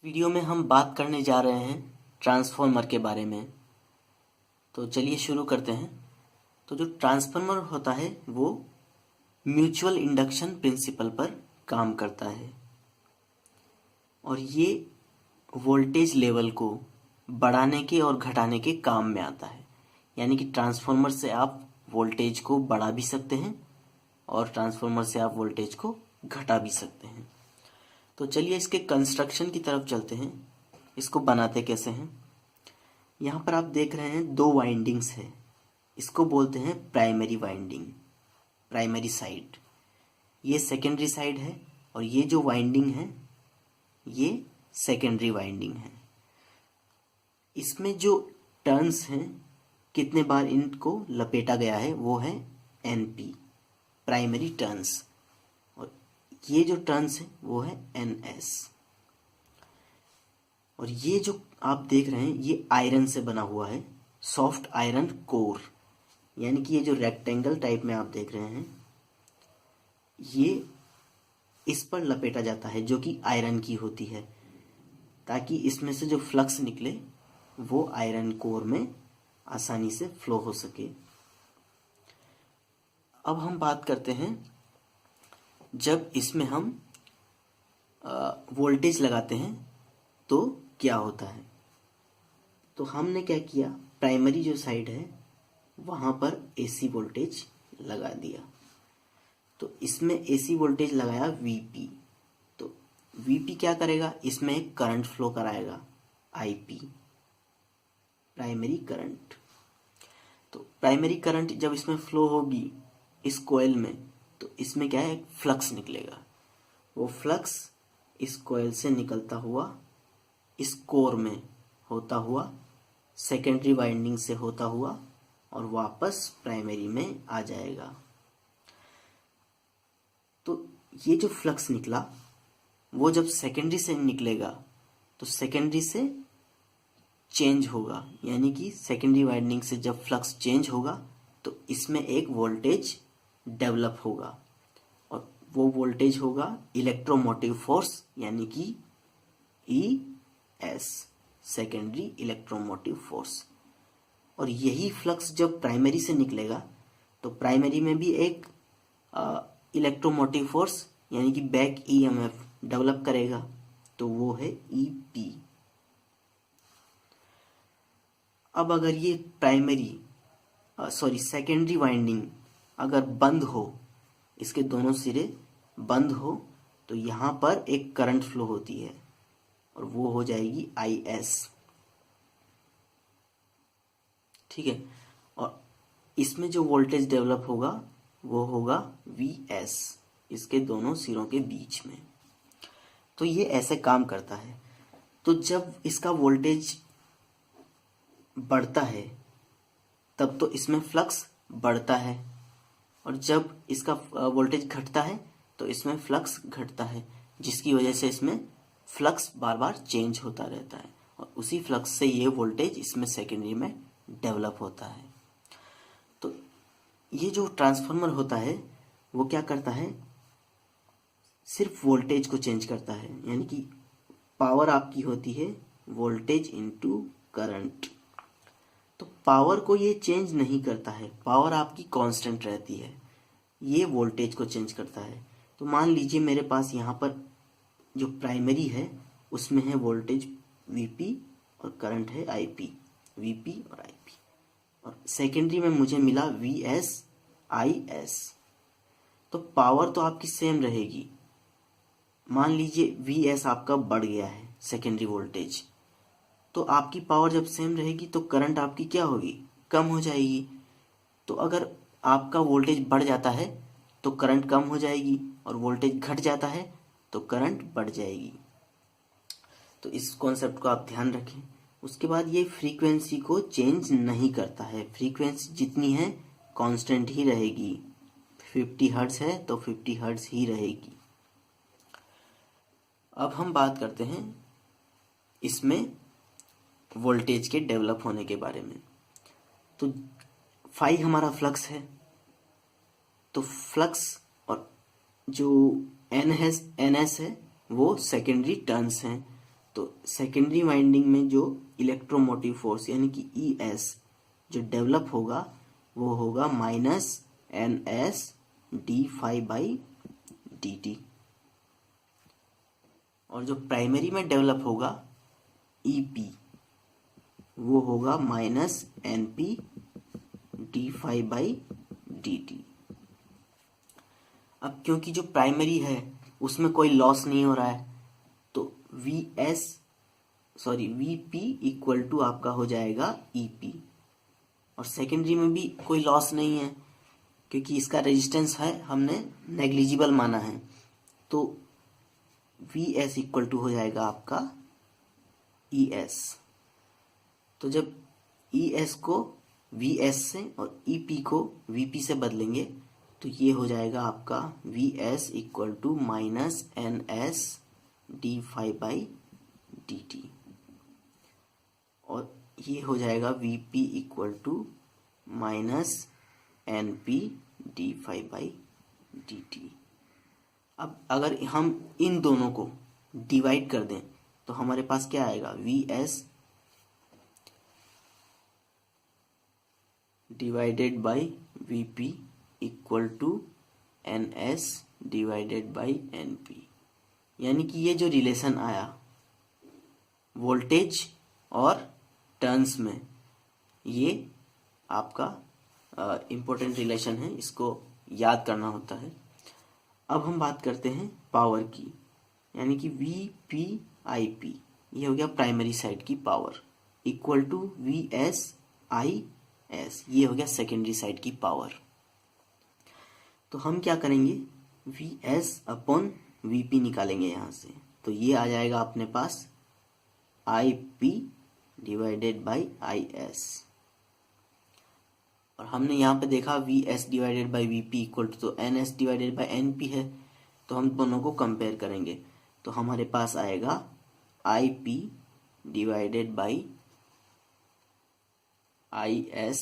Video में हम बात करने जा रहे हैं ट्रांसफॉर्मर के बारे में। तो चलिए शुरू करते हैं। तो जो ट्रांसफॉर्मर होता है वो म्यूचुअल इंडक्शन प्रिंसिपल पर काम करता है और ये वोल्टेज लेवल को बढ़ाने के और घटाने के काम में आता है। यानी कि ट्रांसफॉर्मर से आप वोल्टेज को बढ़ा भी सकते हैं और ट्रांसफॉर्मर से आप वोल्टेज को घटा भी सकते हैं। तो चलिए इसके कंस्ट्रक्शन की तरफ चलते हैं। इसको बनाते कैसे हैं। यहाँ पर आप देख रहे हैं दो वाइंडिंग्स है। इसको बोलते हैं प्राइमरी वाइंडिंग, प्राइमरी साइड। ये सेकेंडरी साइड है और ये जो वाइंडिंग है ये सेकेंडरी वाइंडिंग है। इसमें जो टर्न्स हैं, कितने बार इनको लपेटा गया है वो है एनपी, प्राइमरी टर्न्स, और ये जो टर्न्स है वो है एनएस। और ये जो आप देख रहे हैं ये आयरन से बना हुआ है, सॉफ्ट आयरन कोर। यानी कि ये जो रेक्टेंगल टाइप में आप देख रहे हैं ये इस पर लपेटा जाता है जो कि आयरन की होती है, ताकि इसमें से जो फ्लक्स निकले वो आयरन कोर में आसानी से फ्लो हो सके। अब हम बात करते हैं जब इसमें हम वोल्टेज लगाते हैं तो क्या होता है। तो हमने क्या किया, प्राइमरी जो साइड है वहां पर एसी वोल्टेज लगा दिया। तो इसमें एसी वोल्टेज लगाया वीपी। तो वीपी क्या करेगा, इसमें एक करंट फ्लो कराएगा आईपी, प्राइमरी करंट। तो प्राइमरी करंट जब इसमें फ्लो होगी इस कॉइल में, तो इसमें क्या है, एक फ्लक्स निकलेगा। वो फ्लक्स इस कॉइल से निकलता हुआ इस कोर में होता हुआ, सेकेंडरी वाइंडिंग से होता हुआ और वापस प्राइमरी में आ जाएगा। तो ये जो फ्लक्स निकला वो जब सेकेंडरी से निकलेगा तो सेकेंडरी से चेंज होगा। यानी कि सेकेंडरी वाइंडिंग से जब फ्लक्स चेंज होगा तो इसमें एक वोल्टेज डेवलप होगा और वो वोल्टेज होगा इलेक्ट्रोमोटिव फोर्स, यानी कि ES, सेकेंडरी इलेक्ट्रोमोटिव फोर्स। और यही फ्लक्स जब प्राइमरी से निकलेगा तो प्राइमरी में भी एक इलेक्ट्रोमोटिव फोर्स यानी कि बैक EMF डेवलप करेगा, तो वो है EP। अब अगर ये सेकेंडरी वाइंडिंग अगर बंद हो, इसके दोनों सिरे बंद हो, तो यहां पर एक करंट फ्लो होती है और वो हो जाएगी IS। ठीक है। और इसमें जो वोल्टेज डेवलप होगा वो होगा VS, इसके दोनों सिरों के बीच में। तो ये ऐसे काम करता है। तो जब इसका वोल्टेज बढ़ता है तब तो इसमें फ्लक्स बढ़ता है, और जब इसका वोल्टेज घटता है तो इसमें फ्लक्स घटता है, जिसकी वजह से इसमें फ्लक्स बार बार चेंज होता रहता है और उसी फ्लक्स से ये वोल्टेज इसमें सेकेंडरी में डेवलप होता है। तो ये जो ट्रांसफार्मर होता है वो क्या करता है, सिर्फ वोल्टेज को चेंज करता है। यानी कि पावर आपकी होती है वोल्टेज इनटू करंट। तो पावर को ये चेंज नहीं करता है, पावर आपकी कांस्टेंट रहती है, ये वोल्टेज को चेंज करता है। तो मान लीजिए मेरे पास यहाँ पर जो प्राइमरी है उसमें है वोल्टेज VP और करंट है IP, VP और IP। और सेकेंडरी में मुझे मिला VS IS। तो पावर तो आपकी सेम रहेगी। मान लीजिए VS आपका बढ़ गया है, सेकेंडरी वोल्टेज, तो आपकी पावर जब सेम रहेगी तो करंट आपकी क्या होगी, कम हो जाएगी। तो अगर आपका वोल्टेज बढ़ जाता है तो करंट कम हो जाएगी, और वोल्टेज घट जाता है तो करंट बढ़ जाएगी। तो इस कॉन्सेप्ट को आप ध्यान रखें। उसके बाद ये फ्रीक्वेंसी को चेंज नहीं करता है, फ्रीक्वेंसी जितनी है कांस्टेंट ही रहेगी। 50 हर्ट्ज है तो 50 हर्ट्ज ही रहेगी। अब हम बात करते हैं इसमें वोल्टेज के डेवलप होने के बारे में। तो फाई हमारा फ्लक्स है, तो फ्लक्स और जो NS है वो सेकेंडरी टर्न्स हैं। तो सेकेंडरी वाइंडिंग में जो इलेक्ट्रोमोटिव फोर्स यानी कि ES जो डेवलप होगा वो होगा -NS d∅dt। और जो प्राइमरी में डेवलप होगा EP वो होगा -NP d∅dt। अब क्योंकि जो प्राइमरी है उसमें कोई लॉस नहीं हो रहा है तो VP इक्वल टू आपका हो जाएगा EP। और सेकेंडरी में भी कोई लॉस नहीं है क्योंकि इसका रेजिस्टेंस है हमने नेग्लिजिबल माना है, तो VS इक्वल टू हो जाएगा आपका ES। तो जब ES को VS से और EP को VP से बदलेंगे तो ये हो जाएगा आपका VS equal to -NS d∅dt। और ये हो जाएगा VP equal to -NP d∅dt। अब अगर हम इन दोनों को डिवाइड कर दें तो हमारे पास क्या आएगा, VS divided by VP equal to NS divided by NP। यानी कि ये जो रिलेशन आया वोल्टेज और टर्न्स में, ये आपका इम्पोर्टेंट रिलेशन है, इसको याद करना होता है। अब हम बात करते हैं पावर की, यानी कि VPIP ये हो गया प्राइमरी साइड की पावर इक्वल टू VSIS ये हो गया सेकेंडरी साइड की पावर। तो हम क्या करेंगे, VS अपॉन VP निकालेंगे यहाँ से, तो ये आ जाएगा अपने पास IP डिवाइडेड बाई IS। और हमने यहाँ पे देखा VS divided by VP equal to तो NS डिवाइडेड बाई NP है, तो हम दोनों को कंपेयर करेंगे तो हमारे पास आएगा IP divided by IS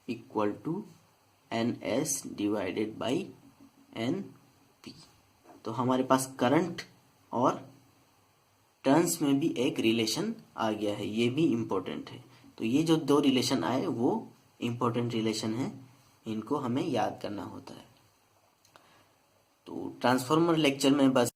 equal to NS divided by NP। तो हमारे पास करंट और टर्न्स में भी एक रिलेशन आ गया है, ये भी इम्पोर्टेंट है। तो ये जो दो रिलेशन आए वो इम्पोर्टेंट रिलेशन है, इनको हमें याद करना होता है। तो ट्रांसफार्मर लेक्चर में बस